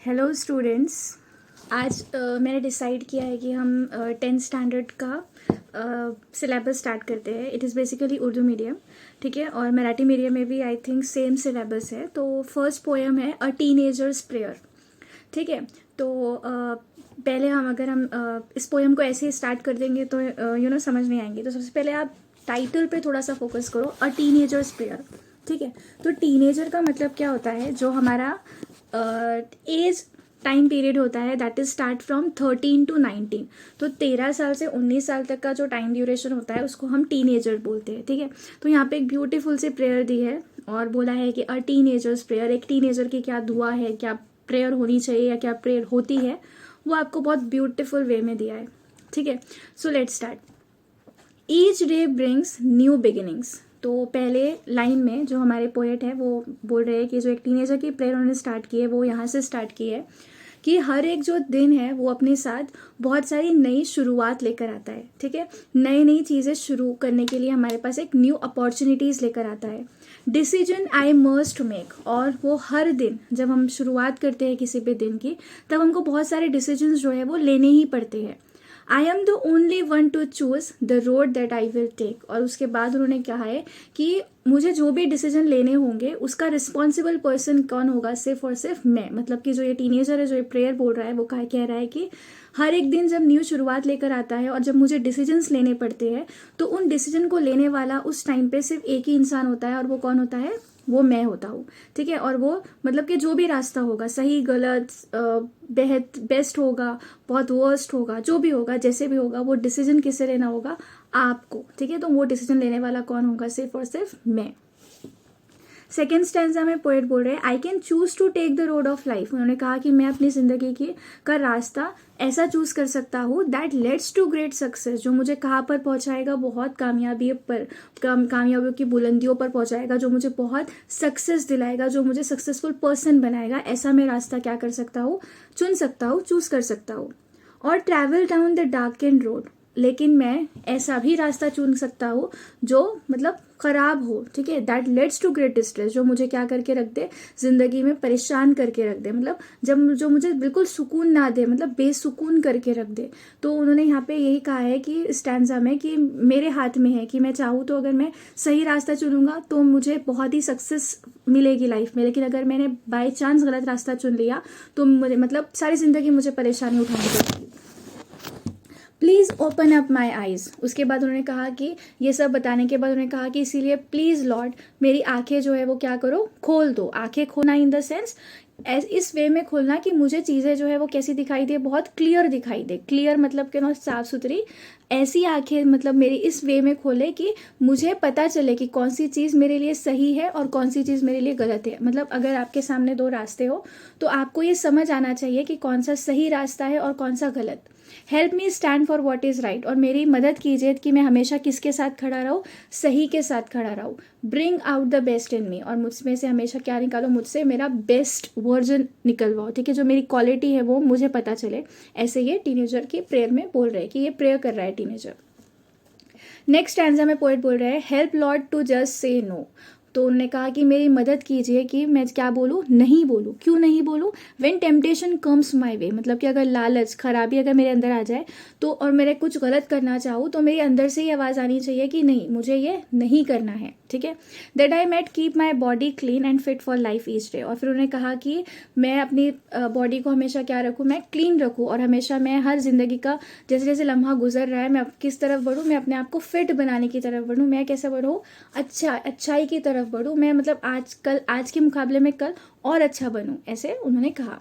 Hello students. आज मैंने decide किया है कि हम 10th स्टैंडर्ड का सिलेबस स्टार्ट करते हैं। It is basically Urdu medium, ठीक है, और मराठी मीडियम में भी आई थिंक सेम सिलेबस है। तो फर्स्ट पोएम है अ टीनेजर्स प्रेयर, ठीक है। तो पहले हम इस पोएम को ऐसे ही स्टार्ट कर देंगे तो समझ नहीं आएंगे। तो सबसे पहले आप टाइटल पे थोड़ा सा फोकस करो, अ टीनेजर्स प्रेयर, ठीक है। तो टीनेजर का मतलब क्या होता है? जो हमारा एज टाइम पीरियड होता है that is start from 13 to 19। तो 13 साल से 19 साल तक का जो टाइम ड्यूरेशन होता है उसको हम टीनेजर बोलते हैं, ठीक है। तो यहाँ पे एक ब्यूटीफुल सी प्रेयर दी है और बोला है कि अ टीनेजर्स प्रेयर, एक टीनेजर की क्या दुआ है, क्या प्रेयर होनी चाहिए या क्या प्रेयर होती है, वो आपको बहुत ब्यूटीफुल वे में दिया है, ठीक है। So let's start. Each day brings new beginnings. तो पहले लाइन में जो हमारे पोएट है वो बोल रहे हैं कि जो एक टीनेजर की प्रेयर उन्होंने स्टार्ट की है वो यहाँ से स्टार्ट की है कि हर एक जो दिन है वो अपने साथ बहुत सारी नई शुरुआत लेकर आता है, ठीक है। नई नई चीज़ें शुरू करने के लिए हमारे पास एक न्यू अपॉर्चुनिटीज़ लेकर आता है। डिसीजन आई मस्ट मेक, और वो हर दिन जब हम शुरुआत करते हैं किसी भी दिन की तब हमको बहुत सारे डिसीजंस जो है वो लेने ही पड़ते हैं। I am the only one to choose the road that I will take. और उसके बाद उन्होंने कहा है कि मुझे जो भी डिसीजन लेने होंगे उसका रिस्पॉन्सिबल पर्सन कौन होगा? सिर्फ और सिर्फ मैं। मतलब कि जो ये टीनेजर है, जो ये प्रेयर बोल रहा है, वो कह रहा है कि हर एक दिन जब न्यू शुरुआत लेकर आता है और जब मुझे डिसीजंस लेने पड़ते हैं तो उन डिसीजन को लेने वाला उस टाइम पे सिर्फ एक ही इंसान होता है, और वो कौन होता है? वो मैं होता हूँ, ठीक है। और वो मतलब कि जो भी रास्ता होगा, सही गलत, बेस्ट होगा, बहुत वर्स्ट होगा, जो भी होगा, जैसे भी होगा, वो डिसीजन किसे लेना होगा? आपको, ठीक है। तो वो डिसीजन लेने वाला कौन होगा? सिर्फ और सिर्फ मैं। सेकेंड स्टैंजा में पोएट बोल रहे हैं I can choose to take the road of life. उन्होंने कहा कि मैं अपनी जिंदगी की का रास्ता ऐसा चूज कर सकता हूँ that leads to great success, जो मुझे कहाँ पर पहुँचाएगा? बहुत कामयाबी पर, कामयाबियों की बुलंदियों पर पहुँचाएगा, जो मुझे बहुत सक्सेस दिलाएगा, जो मुझे सक्सेसफुल पर्सन बनाएगा। ऐसा मैं रास्ता क्या कर सकता हूँ? चुन सकता हूँ, चूज कर सकता हूँ। और travel down the dark and road, लेकिन मैं ऐसा भी रास्ता चुन सकता हूँ जो मतलब खराब हो, ठीक है। That leads to great distress, जो मुझे क्या करके रख दे? जिंदगी में परेशान करके रख दे, मतलब जब जो मुझे बिल्कुल सुकून ना दे, मतलब बेसुकून करके रख दे। तो उन्होंने यहाँ पे यही कहा है कि स्टैंजा में कि मेरे हाथ में है कि मैं चाहूँ तो अगर मैं सही रास्ता चुनूंगा तो मुझे बहुत ही सक्सेस मिलेगी लाइफ में, लेकिन अगर मैंने बाई चांस गलत रास्ता चुन लिया तो मुझे मतलब सारी जिंदगी मुझे परेशानी उठानी पड़ेगी। Please open up my eyes. उसके बाद उन्होंने कहा कि ये सब बताने के बाद उन्होंने कहा कि इसीलिए प्लीज़ लॉर्ड मेरी आंखें जो है वो क्या करो? खोल दो। आंखें खोना इन द सेंस इस वे में खोलना कि मुझे चीज़ें जो है वो कैसी दिखाई दे? बहुत क्लियर दिखाई दे। क्लियर मतलब कि ना साफ सुथरी, ऐसी आंखें मतलब मेरी इस वे में खोले कि मुझे पता चले कि कौन सी चीज़ मेरे लिए सही है और कौन सी चीज़ मेरे लिए गलत है। मतलब अगर आपके सामने दो रास्ते हो तो आपको ये समझ आना चाहिए कि कौन सा सही रास्ता है और कौन सा गलत। Help me stand for what is right, और मेरी मदद कीजिए कि मैं हमेशा किसके साथ खड़ा रहूँ? सही के साथ खड़ा रहूँ। Bring out the best in me, और मुझमें से हमेशा क्या निकालो? मुझसे मेरा बेस्ट वर्जन निकलवाओ, ठीक है। जो मेरी क्वालिटी है वो मुझे पता चले। ऐसे ये टीनेजर की प्रेयर में बोल रहे हैं कि ये प्रेयर कर रहा है टीनेजर। नेक्स्ट स्टैंजा में पोएट बोल रहे हैं help Lord to just say no. तो उन्होंने कहा कि मेरी मदद कीजिए कि मैं क्या बोलूँ? नहीं बोलूँ। क्यों नहीं बोलूँ? When temptation comes my way, मतलब कि अगर लालच, खराबी अगर मेरे अंदर आ जाए तो, और मेरे कुछ गलत करना चाहूँ तो मेरे अंदर से ही आवाज़ आनी चाहिए कि नहीं, मुझे ये नहीं करना है, ठीक है। That I might keep my body clean and fit for life each day. और फिर उन्होंने कहा कि मैं अपनी बॉडी को हमेशा क्या रखूँ? मैं क्लीन रखूँ, और हमेशा मैं हर जिंदगी का जैसे जैसे लम्हा गुजर रहा है मैं किस तरफ बढ़ूँ? मैं अपने आप को फिट बनाने की तरफ बढ़ूँ। मैं कैसे बढ़ूँ? अच्छाई की तरफ बढ़ूँ। मैं मतलब आज के मुकाबले में कल और अच्छा बनूँ, ऐसे उन्होंने कहा।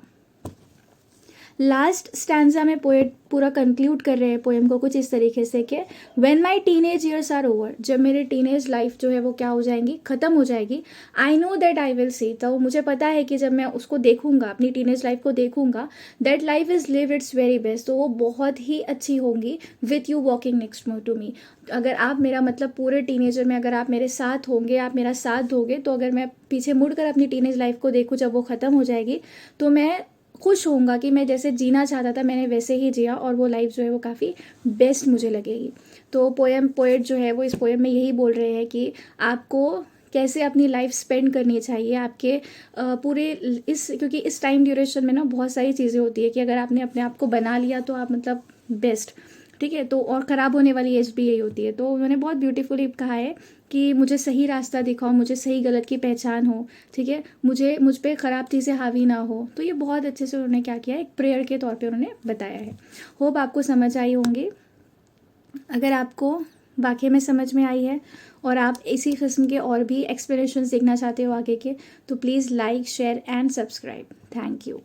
लास्ट स्टैंजा में पोएट पूरा कंक्लूड कर रहे हैं पोएम को कुछ इस तरीके से कि when my teenage years are over, जब मेरे टीनेज लाइफ जो है वो क्या हो जाएंगी? खत्म हो जाएगी। I know that I will see, तो मुझे पता है कि जब मैं उसको देखूंगा, अपनी टीनेज लाइफ को देखूंगा, that life is live its very best, तो वो बहुत ही अच्छी होंगी with you walking next to me. अगर आप मेरा मतलब पूरे टीनेजर में अगर आप मेरे साथ होंगे, आप मेरा साथ दोगे, तो अगर मैं पीछे मुड़कर अपनी टीनेज लाइफ को देखूँ जब वो ख़त्म हो जाएगी तो मैं खुश होऊंगा कि मैं जैसे जीना चाहता था मैंने वैसे ही जिया, और वो लाइफ जो है वो काफ़ी बेस्ट मुझे लगेगी। तो पोएट जो है वो इस पोएम में यही बोल रहे हैं कि आपको कैसे अपनी लाइफ स्पेंड करनी चाहिए आपके पूरे क्योंकि इस टाइम ड्यूरेशन में ना बहुत सारी चीज़ें होती है कि अगर आपने अपने आप को बना लिया तो आप मतलब बेस्ट, ठीक है। तो और ख़राब होने वाली एज भी यही होती है। तो उन्होंने बहुत ब्यूटीफुली कहा है कि मुझे सही रास्ता दिखाओ, मुझे सही गलत की पहचान हो, ठीक है, मुझ पे ख़राब चीज़ें हावी ना हो। तो ये बहुत अच्छे से उन्होंने क्या किया है, एक प्रेयर के तौर पे उन्होंने बताया है। होप आपको समझ आई होंगी। अगर आपको वाकई में समझ में आई है और आप इसी किस्म के और भी एक्सप्लेनेशंस देखना चाहते हो आगे के, तो please like share and subscribe. Thank you.